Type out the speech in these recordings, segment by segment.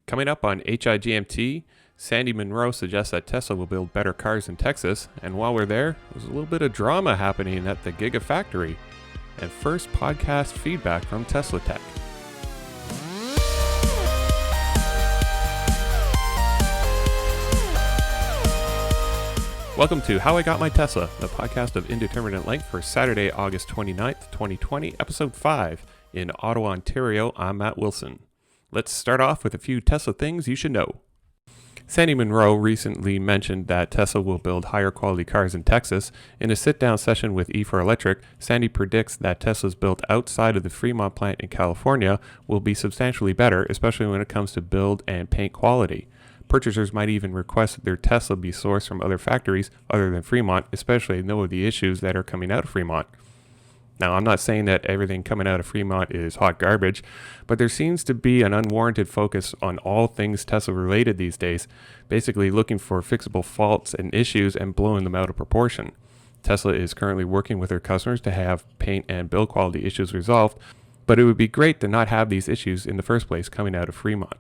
Coming up on HIGMT, Sandy Munro suggests that Tesla will build better cars in Texas, and while we're there, there's a little bit of drama happening at the Gigafactory. And first podcast feedback from Tesla Tech. Welcome to How I Got My Tesla, the podcast of indeterminate length for Saturday, August 29th, 2020, episode 5. In Ottawa, Ontario, I'm Matt Wilson. Let's start off with a few Tesla things you should know. Sandy Munro recently mentioned that Tesla will build higher quality cars in Texas. In a sit-down session with E4Electric, Sandy predicts that Teslas built outside of the Fremont plant in California will be substantially better, especially when it comes to build and paint quality. Purchasers might even request that their Tesla be sourced from other factories other than Fremont, especially if they know of the issues that are coming out of Fremont. Now, I'm not saying that everything coming out of Fremont is hot garbage, but there seems to be an unwarranted focus on all things Tesla related these days, basically looking for fixable faults and issues and blowing them out of proportion. Tesla is currently working with their customers to have paint and build quality issues resolved, but it would be great to not have these issues in the first place coming out of Fremont.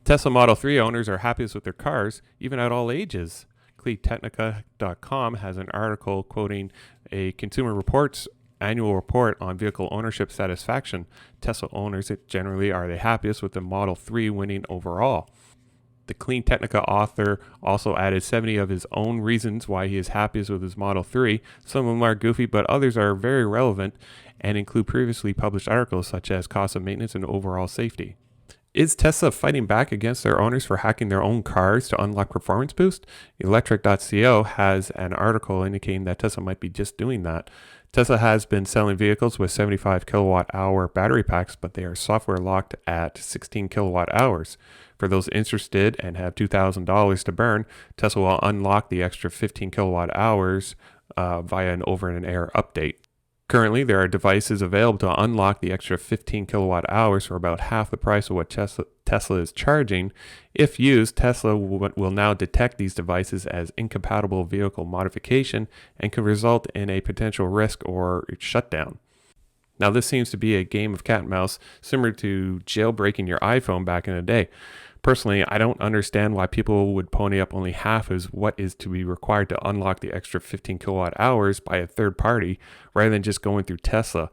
Tesla Model 3 owners are happiest with their cars, even at all ages. CleanTechnica.com has an article quoting a Consumer Reports annual report on vehicle ownership satisfaction. Tesla owners generally are the happiest, with the Model 3 winning overall. The CleanTechnica author also added 70 of his own reasons why he is happiest with his Model 3. Some of them are goofy, but others are very relevant and include previously published articles such as cost of maintenance and overall safety. Is Tesla fighting back against their owners for hacking their own cars to unlock performance boost? Electric.co has an article indicating that Tesla might be just doing that. Tesla has been selling vehicles with 75 kilowatt hour battery packs, but they are software locked at 16 kilowatt hours. For those interested and have $2,000 to burn, Tesla will unlock the extra 15 kilowatt hours via an over-the-air update. Currently, there are devices available to unlock the extra 15 kilowatt hours for about half the price of what Tesla is charging. If used, Tesla will now detect these devices as incompatible vehicle modification and could result in a potential risk or shutdown. Now, this seems to be a game of cat and mouse similar to jailbreaking your iPhone back in the day. Personally, I don't understand why people would pony up only half as what is to be required to unlock the extra 15 kilowatt hours by a third party rather than just going through Tesla.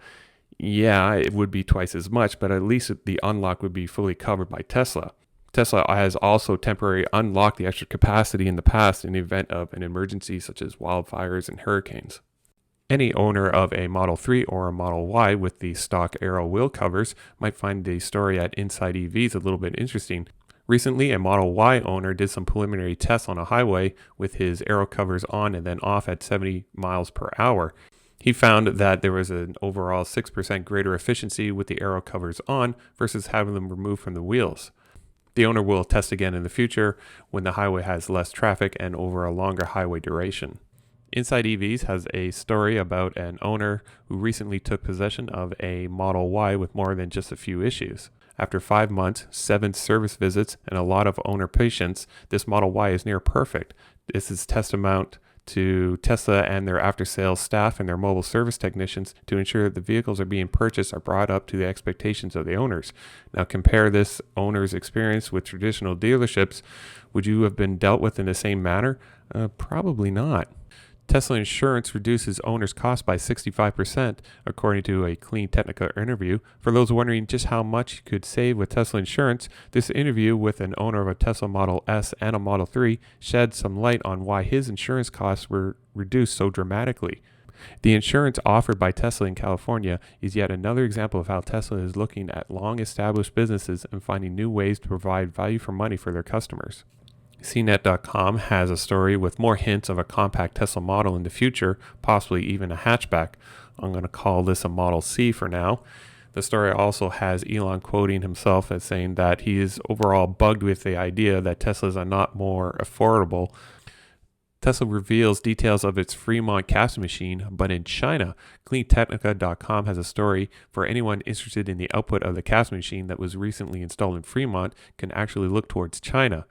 Yeah, it would be twice as much, but at least the unlock would be fully covered by Tesla. Tesla has also temporarily unlocked the extra capacity in the past in the event of an emergency such as wildfires and hurricanes. Any owner of a Model 3 or a Model Y with the stock Aero wheel covers might find the story at Inside EVs a little bit interesting. Recently, a Model Y owner did some preliminary tests on a highway with his Aero covers on and then off at 70 miles per hour. He found that there was an overall 6% greater efficiency with the Aero covers on versus having them removed from the wheels. The owner will test again in the future when the highway has less traffic and over a longer highway duration. Inside EVs has a story about an owner who recently took possession of a Model Y with more than just a few issues. After 5 months, 7 service visits, and a lot of owner patience, this Model Y is near perfect. This is testament to Tesla and their after-sales staff and their mobile service technicians to ensure that the vehicles are being purchased are brought up to the expectations of the owners. Now compare this owner's experience with traditional dealerships. Would you have been dealt with in the same manner? Probably not. Tesla insurance reduces owners' costs by 65%, according to a CleanTechnica interview. For those wondering just how much you could save with Tesla insurance, this interview with an owner of a Tesla Model S and a Model 3 shed some light on why his insurance costs were reduced so dramatically. The insurance offered by Tesla in California is yet another example of how Tesla is looking at long-established businesses and finding new ways to provide value for money for their customers. CNET.com has a story with more hints of a compact Tesla model in the future, possibly even a hatchback. I'm going to call this a Model C for now. The story also has Elon quoting himself as saying that he is overall bugged with the idea that Teslas are not more affordable. Tesla reveals details of its Fremont casting machine, but in China. CleanTechnica.com has a story for anyone interested in the output of the casting machine that was recently installed in Fremont can actually look towards China.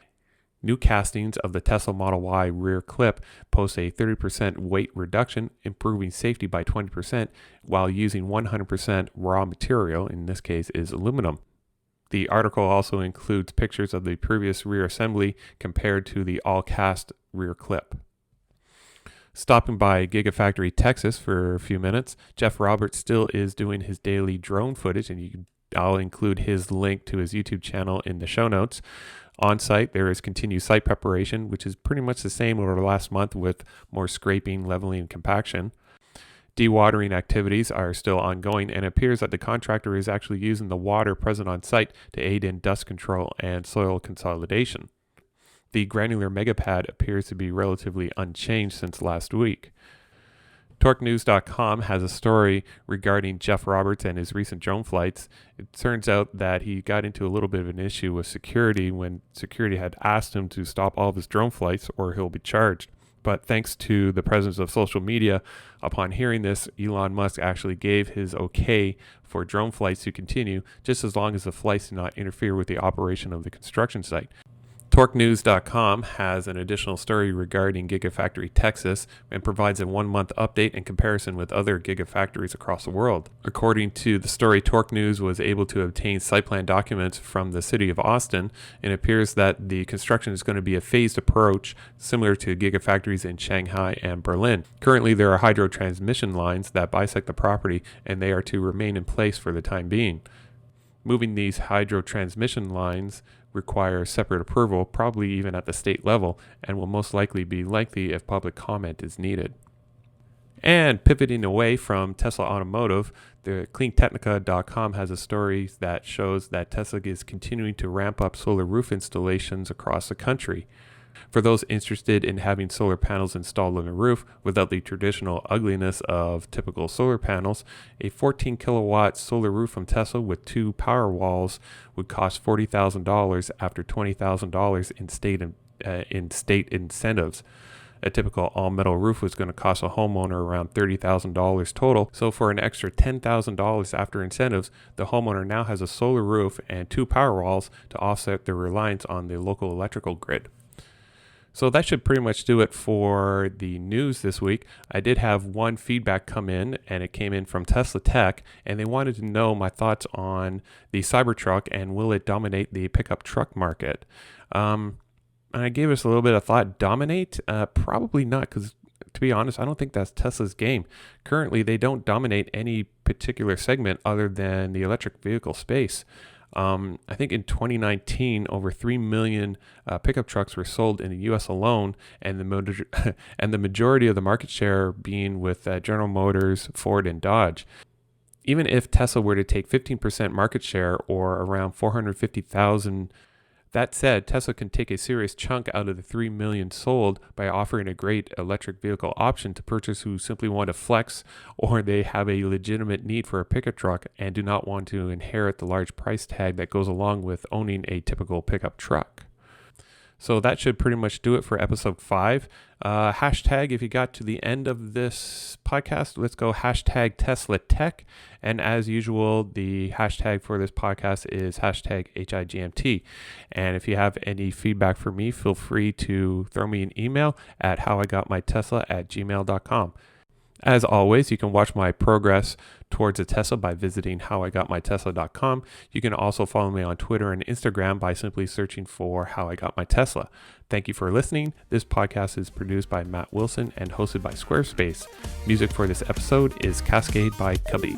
New castings of the Tesla Model Y rear clip post a 30% weight reduction, improving safety by 20% while using 100% raw material, in this case is aluminum. The article also includes pictures of the previous rear assembly compared to the all-cast rear clip. Stopping by Gigafactory, Texas for a few minutes, Jeff Roberts still is doing his daily drone footage, and I'll include his link to his YouTube channel in the show notes. On site, there is continued site preparation, which is pretty much the same over the last month with more scraping, leveling, and compaction. Dewatering activities are still ongoing, and it appears that the contractor is actually using the water present on site to aid in dust control and soil consolidation. The granular megapad appears to be relatively unchanged since last week. TorqueNews.com has a story regarding Jeff Roberts and his recent drone flights. It turns out that he got into a little bit of an issue with security when security had asked him to stop all of his drone flights or he'll be charged. But thanks to the presence of social media, upon hearing this, Elon Musk actually gave his okay for drone flights to continue, just as long as the flights do not interfere with the operation of the construction site. TorqueNews.com has an additional story regarding Gigafactory, Texas, and provides a 1-month update and comparison with other Gigafactories across the world. According to the story, Torque News was able to obtain site plan documents from the city of Austin, and it appears that the construction is going to be a phased approach similar to Gigafactories in Shanghai and Berlin. Currently, there are hydro transmission lines that bisect the property, and they are to remain in place for the time being. Moving these hydro transmission lines require separate approval, probably even at the state level, and will most likely be lengthy if public comment is needed. And pivoting away from Tesla Automotive, the CleanTechnica.com has a story that shows that Tesla is continuing to ramp up solar roof installations across the country. For those interested in having solar panels installed on a roof without the traditional ugliness of typical solar panels, a 14 kilowatt solar roof from Tesla with 2 power walls would cost $40,000 after $20,000 in state incentives. A typical all-metal roof was going to cost a homeowner around $30,000 total, so for an extra $10,000 after incentives, the homeowner now has a solar roof and 2 power walls to offset their reliance on the local electrical grid. So that should pretty much do it for the news this week. I did have one feedback come in, and it came in from Tesla Tech, and they wanted to know my thoughts on the Cybertruck and will it dominate the pickup truck market. And I gave us a little bit of thought. Dominate? Probably not, because to be honest, I don't think that's Tesla's game. Currently, they don't dominate any particular segment other than the electric vehicle space. I think in 2019, over 3 million pickup trucks were sold in the U.S. alone, and the majority of the market share being with General Motors, Ford, and Dodge. Even if Tesla were to take 15% market share, or around 450,000, that said, Tesla can take a serious chunk out of the 3 million sold by offering a great electric vehicle option to purchasers who simply want to flex, or they have a legitimate need for a pickup truck and do not want to inherit the large price tag that goes along with owning a typical pickup truck. So that should pretty much do it for episode 5. Hashtag, if you got to the end of this podcast, let's go hashtag Tesla Tech. And as usual, the hashtag for this podcast is hashtag HIGMT. And if you have any feedback for me, feel free to throw me an email at howigotmytesla@gmail.com. As always, you can watch my progress towards a Tesla by visiting howigotmytesla.com. You can also follow me on Twitter and Instagram by simply searching for How I Got My Tesla. Thank you for listening. This podcast is produced by Matt Wilson and hosted by Squarespace. Music for this episode is Cascade by Cubby.